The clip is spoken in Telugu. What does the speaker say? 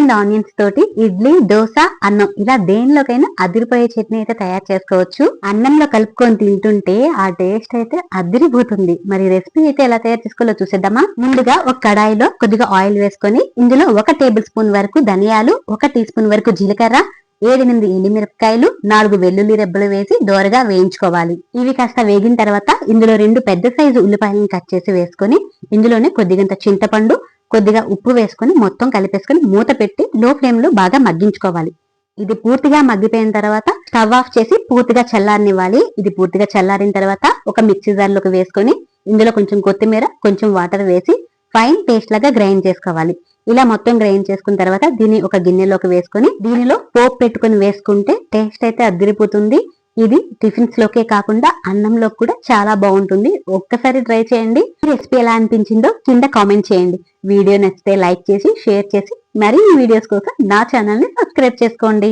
అండ్ ఆనియన్స్ తోటి ఇడ్లీ, దోశ, అన్నం ఇలా దేనిలోకైనా అదిరిపోయే చట్నీ అయితే తయారు చేసుకోవచ్చు. అన్నంలో కలుపుకొని తింటుంటే ఆ టేస్ట్ అయితే అదిరిపోతుంది. మరి రెసిపీ అయితే ఎలా తయారు చేసుకోవాలో చూసేద్దామా. ముందుగా ఒక కడాయిలో కొద్దిగా ఆయిల్ వేసుకొని ఇందులో 1 టేబుల్ స్పూన్ వరకు ధనియాలు, 1 టీ స్పూన్ వరకు జీలకర్ర, 7-8 ఎండుమిరపకాయలు, 4 వెల్లుల్లి రెబ్బలు వేసి దోరగా వేయించుకోవాలి. ఇవి కాస్త వేగిన తర్వాత ఇందులో 2 పెద్ద సైజు ఉల్లిపాయలను కట్ చేసి వేసుకొని ఇందులోనే కొద్దిగంత చింతపండు, కొద్దిగా ఉప్పు వేసుకొని మొత్తం కలిపేసుకొని మూత పెట్టి లో ఫ్లేమ్ లో బాగా మగ్గించుకోవాలి. ఇది పూర్తిగా మగ్గిపోయిన తర్వాత స్టవ్ ఆఫ్ చేసి పూర్తిగా చల్లారనివ్వాలి. ఇది పూర్తిగా చల్లారిన తర్వాత ఒక మిక్సీ జార్ లోకి వేసుకొని ఇందులో కొంచెం కొత్తిమీర, కొంచెం వాటర్ వేసి ఫైన్ పేస్ట్ లాగా గ్రైండ్ చేసుకోవాలి. ఇలా మొత్తం గ్రైండ్ చేసుకున్న తర్వాత దీన్ని ఒక గిన్నెలోకి వేసుకొని దీనిలో పోపు పెట్టుకుని వేసుకుంటే టేస్ట్ అయితే అదిరిపోతుంది. ఇది టిఫిన్స్ లోకే కాకుండా అన్నంలో కూడా చాలా బాగుంటుంది. ఒక్కసారి ట్రై చేయండి. ఈ రెసిపీ ఎలా అనిపించిందో కింద కామెంట్ చేయండి. వీడియో నచ్చితే లైక్ చేసి షేర్ చేసి మరిన్ని వీడియోస్ కోసం నా ఛానల్ ని సబ్స్క్రైబ్ చేసుకోండి.